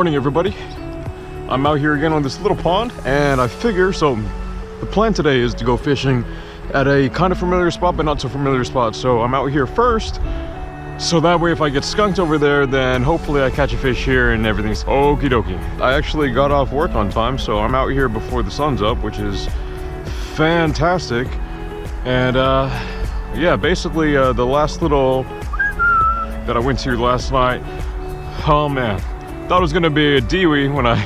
morning, everybody. I'm out here again on this little pond, and I figure, so the plan today is to go fishing at a kind of familiar spot, but not so familiar spot. So I'm out here first, so that way if I get skunked over there, then hopefully I catch a fish here and everything's okie dokie. I actually got off work on time, so I'm out here before the sun's up, which is fantastic. And yeah, basically the last little that I went to last night, oh man, thought it was gonna be a Dewey when I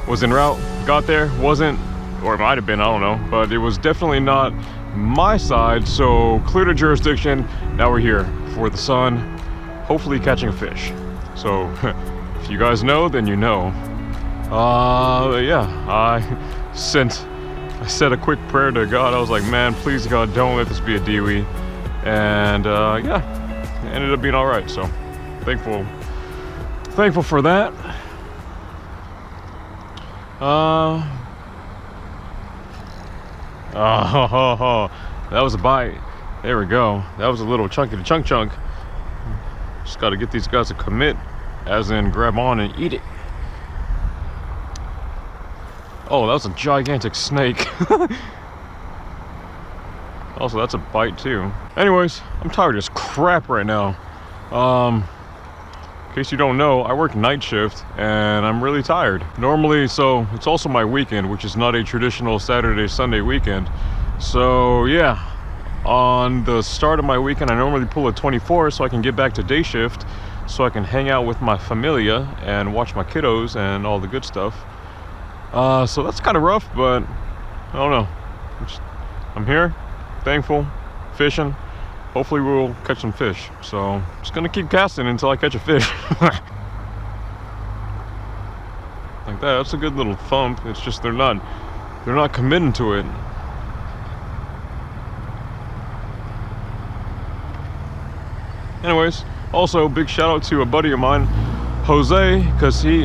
was en route. Got there, wasn't, or it might have been, I don't know, but it was definitely not my side. So cleared a jurisdiction. Now we're here for the sun, hopefully catching a fish. So if you guys know, then you know. Yeah, I said a quick prayer to God. I was like, man, please God, don't let this be a Dewey. And yeah, it ended up being all right. So thankful for that. That was a bite. There we go. That was a little chunky chunk. Just got to get these guys to commit, as in grab on and eat it. Oh, that was a gigantic snake. Also, that's a bite too. Anyways, I'm tired as crap right now. In case you don't know, I work night shift and I'm really tired. Normally, so it's also my weekend, which is not a traditional Saturday, Sunday weekend. So yeah, on the start of my weekend, I normally pull a 24 so I can get back to day shift, so I can hang out with my familia and watch my kiddos and all the good stuff. So that's kind of rough, but I don't know. I'm here, thankful, fishing. Hopefully we'll catch some fish. So just gonna keep casting until I catch a fish. Like that. That's a good little thump. It's just they're not committing to it. Anyways, also big shout out to a buddy of mine, Jose, because he,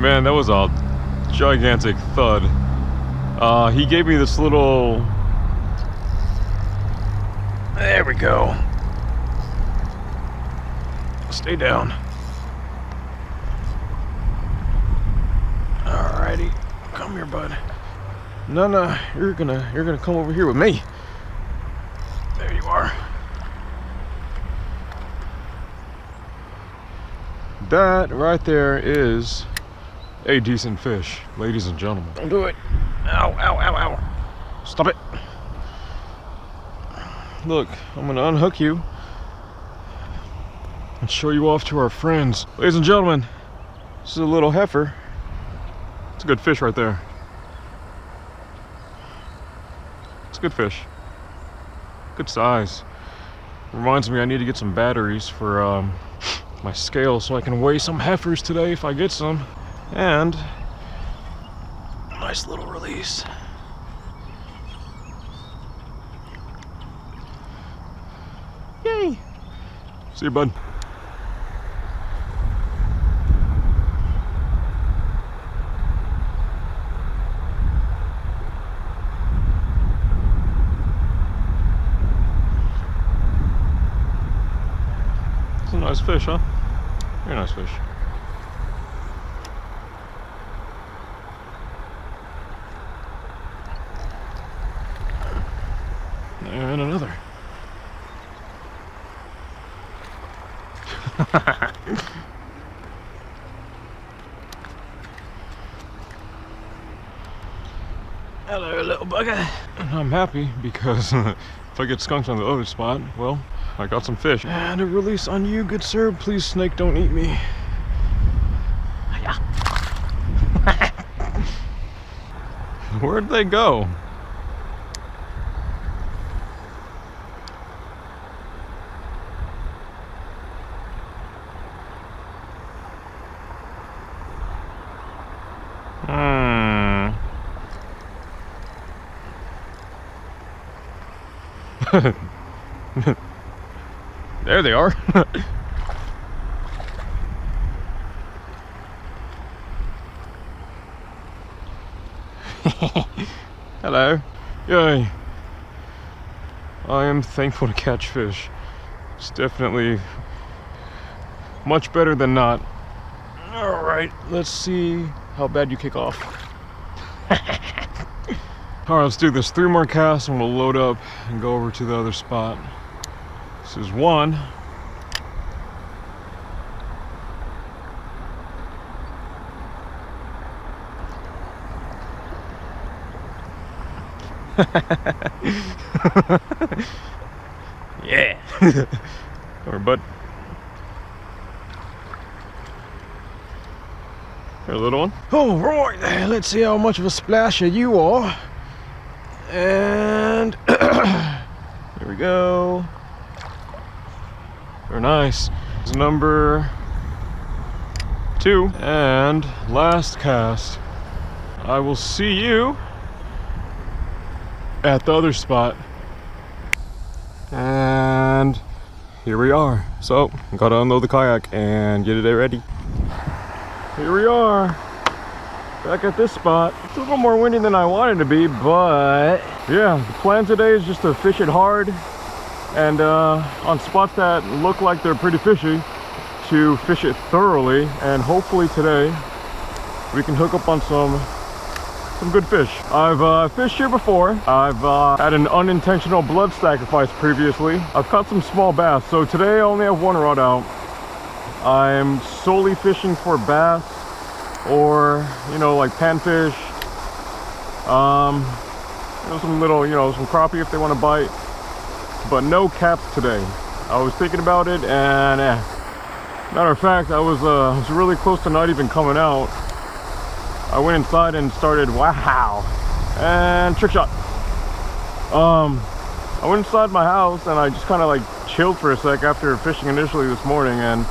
man, that was a gigantic thud. He gave me this little, there we go. Stay down. Alrighty, come here, bud. No, you're gonna come over here with me. There you are. That right there is a decent fish, ladies and gentlemen. Don't do it. Ow, ow, ow, ow. Stop it. Look, I'm gonna unhook you and show you off to our friends. Ladies and gentlemen, this is a little heifer. It's a good fish right there. It's a good fish. Good size. Reminds me I need to get some batteries for my scale so I can weigh some heifers today if I get some. And nice little release. Yay! See you, bud. It's a nice fish, huh? Very nice fish. And another. Hello, little bugger. And I'm happy because if I get skunked on the other spot, well, I got some fish. And a release on you, good sir. Please, snake, don't eat me. Where'd they go? There they are. Hello. Yay. I am thankful to catch fish. It's definitely much better than not. All right, let's see how bad you kick off. All right, let's do this. 3 more casts and we'll load up and go over to the other spot. This is 1. Yeah. All right, bud. Here, little one. All right, let's see how much of a splasher you are. And here we go. Very nice. It's number 2 and last cast. I will see you at the other spot. And here we are. So, gotta unload the kayak and get it ready. Here we are, back at this spot. It's a little more windy than I wanted to be, but yeah, the plan today is just to fish it hard and on spots that look like they're pretty fishy, to fish it thoroughly, and hopefully today we can hook up on some good fish. I've fished here before. I've had an unintentional blood sacrifice previously. I've caught some small bass, so today I only have 1 rod out. I'm solely fishing for bass or, you know, like panfish, you know, some little, you know, some crappie if they want to bite, but no caps today. I was thinking about it, and matter of fact, I was really close to not even coming out. I went inside and started, wow, and trick shot. I went inside my house and I just kind of like chilled for a sec after fishing initially this morning, and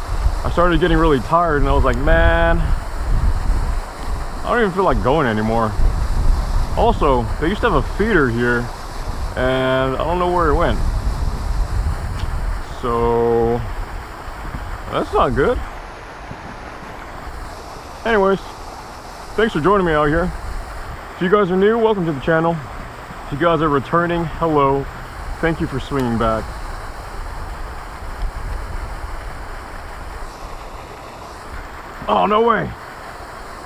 I started getting really tired, and I was like, man, I don't even feel like going anymore. Also, they used to have a feeder here and I don't know where it went. So that's not good. Anyways, thanks for joining me out here. If you guys are new, welcome to the channel. If you guys are returning, hello. Thank you for swinging back. Oh, no way.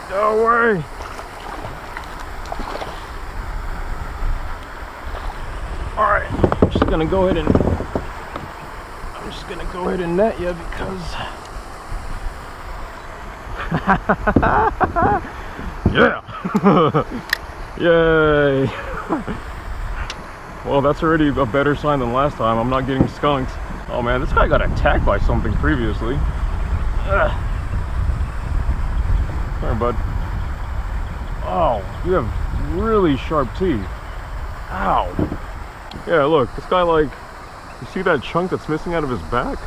No way. All right, I'm just gonna go ahead and net you because yeah. Yay. Well, that's already a better sign than last time. I'm not getting skunked. Oh man, this guy got attacked by something previously. Ugh. Come here, bud. Oh, you have really sharp teeth. Ow. Yeah, look, this guy, like, you see that chunk that's missing out of his back?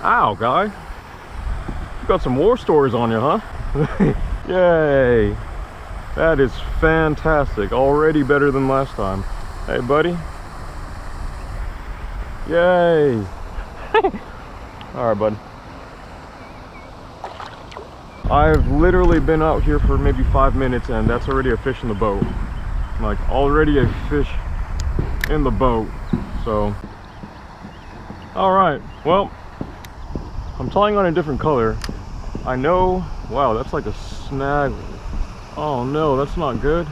Ow, guy. You got some war stories on you, huh? Yay. That is fantastic. Already better than last time. Hey, buddy. Yay. All right, bud. I've literally been out here for maybe 5 minutes, and that's already a fish in the boat. Like, already a fish in the boat. So, all right. Well, I'm tying on a different color. I know. Wow, that's like a snag. Oh no, that's not good.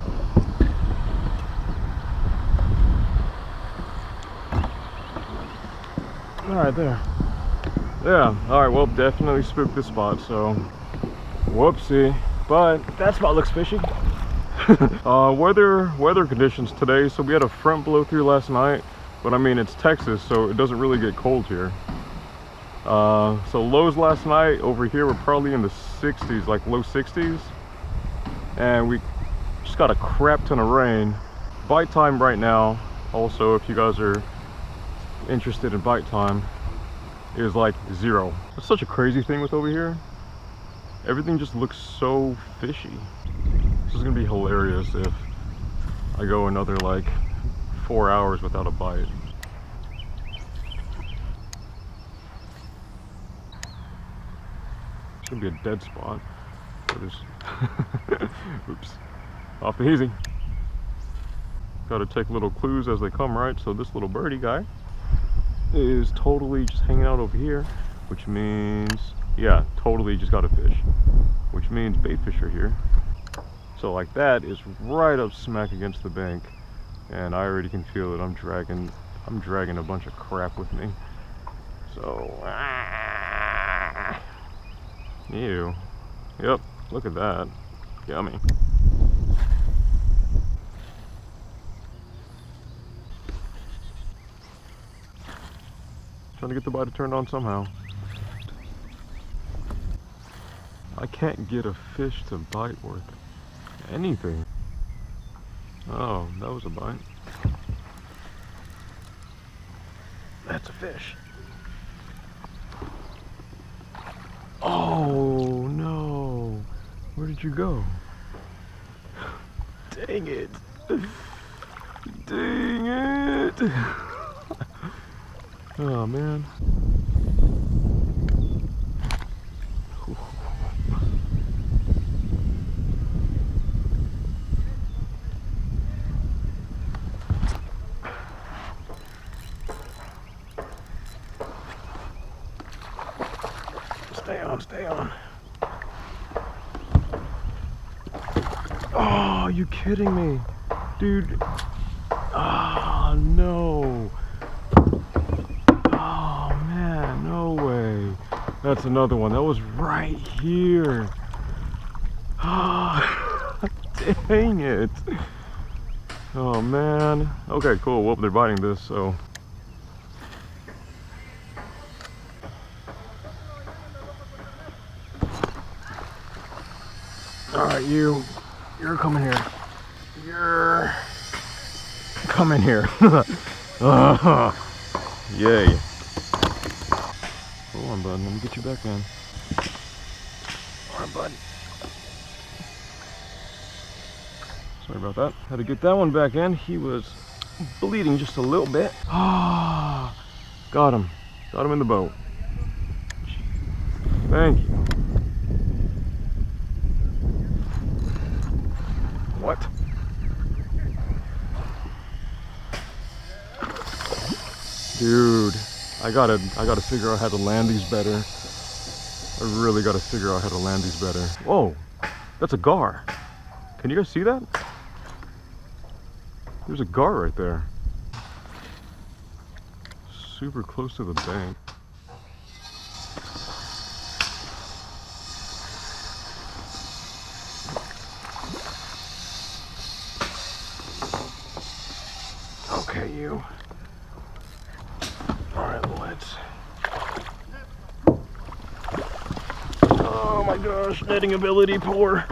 All right, there. Yeah. All right. Well, definitely spooked this spot. So, whoopsie. But that spot looks fishy. Weather conditions today. So we had a front blow through last night, but I mean it's Texas, so it doesn't really get cold here. So lows last night over here were probably in the 60s, like low 60s, and we just got a crap ton of rain. Bite time right now, also, if you guys are interested in bite time, is like 0. That's such a crazy thing with over here. Everything just looks so fishy. This is gonna be hilarious if I go another like 4 hours without a bite. It's gonna be a dead spot. Oops. Off the hazy. Gotta take little clues as they come, right? So this little birdie guy is totally just hanging out over here, which means Yeah, totally just got a fish, which means bait fish are here. So like that is right up smack against the bank, and I already can feel it. I'm dragging a bunch of crap with me. So, ew. Yep, look at that. Yummy. Trying to get the bite turned on somehow. I can't get a fish to bite worth anything. Oh, that was a bite. That's a fish. Oh no. Where did you go? Dang it. Dang it. Oh man. Stay on. Oh, are you kidding me? Dude. Oh no. Oh man, no way. That's another one. That was right here. Oh, dang it. Oh man. Okay, cool. Well, they're biting this, so. Alright, you're coming here. You're coming here. Yay. Hold on, bud. Let me get you back in. Alright, bud. Sorry about that. Had to get that one back in. He was bleeding just a little bit. Ah, got him. Got him in the boat. Thank you. What? Dude, I gotta figure out how to land these better. I really gotta figure out how to land these better. Whoa, that's a gar. Can you guys see that? There's a gar right there. Super close to the bank. Okay, you. Alright, let's. Oh my gosh, netting ability poor.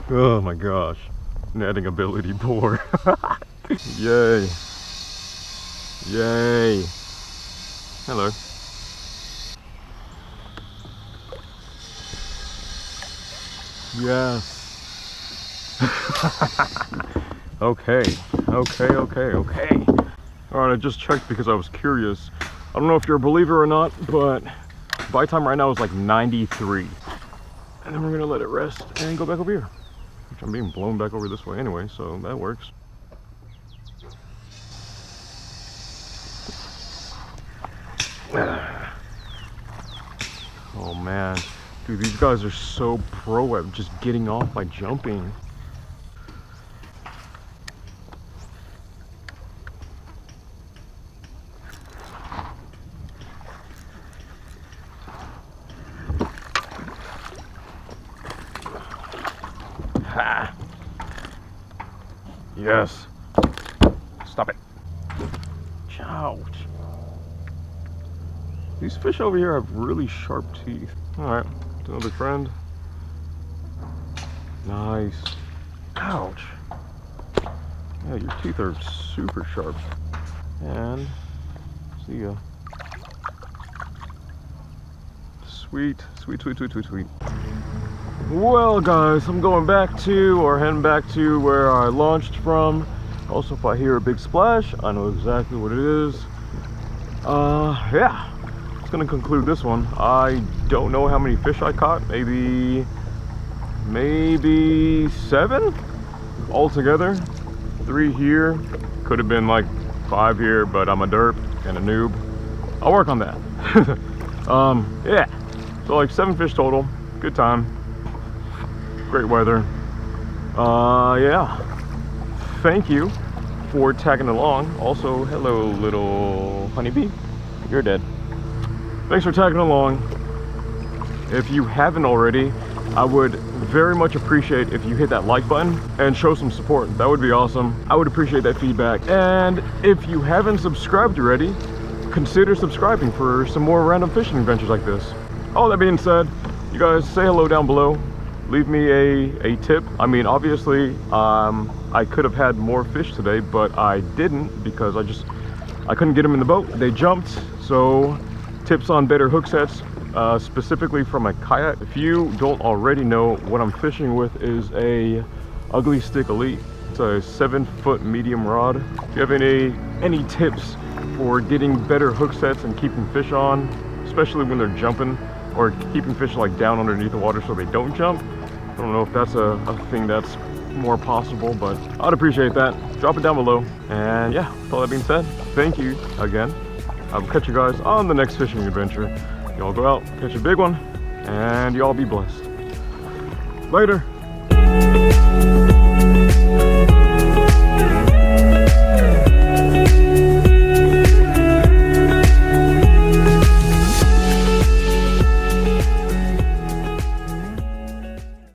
Oh my gosh, netting ability poor. Yay. Yay. Hello. Yes. Okay. Alright, I just checked because I was curious. I don't know if you're a believer or not, but bite time right now is like 93. And then we're gonna let it rest and go back over here. Which I'm being blown back over this way anyway, so that works. Oh man. Dude, these guys are so pro at just getting off by jumping. Ha! Yes. Stop it. Ouch. These fish over here have really sharp teeth. Alright. Another friend. Nice. Ouch. Yeah, your teeth are super sharp. And see ya. Sweet. Well guys, I'm going back to, or heading back to where I launched from. Also, if I hear a big splash, I know exactly what it is. Yeah. It's gonna conclude this one. I don't know how many fish I caught. Maybe 7 altogether. 3 here. Could have been like 5 here, but I'm a derp and a noob. I'll work on that. Yeah, so like 7 fish total. Good time, great weather. Yeah, thank you for tagging along. Also, hello little honeybee, you're dead. Thanks for tagging along. If you haven't already, I would very much appreciate if you hit that like button and show some support. That would be awesome. I would appreciate that feedback. And if you haven't subscribed already, consider subscribing for some more random fishing adventures like this. All that being said, you guys say hello down below. Leave me a tip. I mean, obviously, I could have had more fish today, but I didn't because I couldn't get them in the boat. They jumped. So tips on better hook sets, specifically from a Kayak. If you don't already know, what I'm fishing with is a Ugly Stik Elite. It's a 7-foot medium rod. If you have any tips for getting better hook sets and keeping fish on, especially when they're jumping, or keeping fish like down underneath the water so they don't jump, I don't know if that's a thing that's more possible, but I'd appreciate that. Drop it down below. And yeah, with all that being said, thank you again. I will catch you guys on the next fishing adventure. Y'all go out, catch a big one, and y'all be blessed. Later.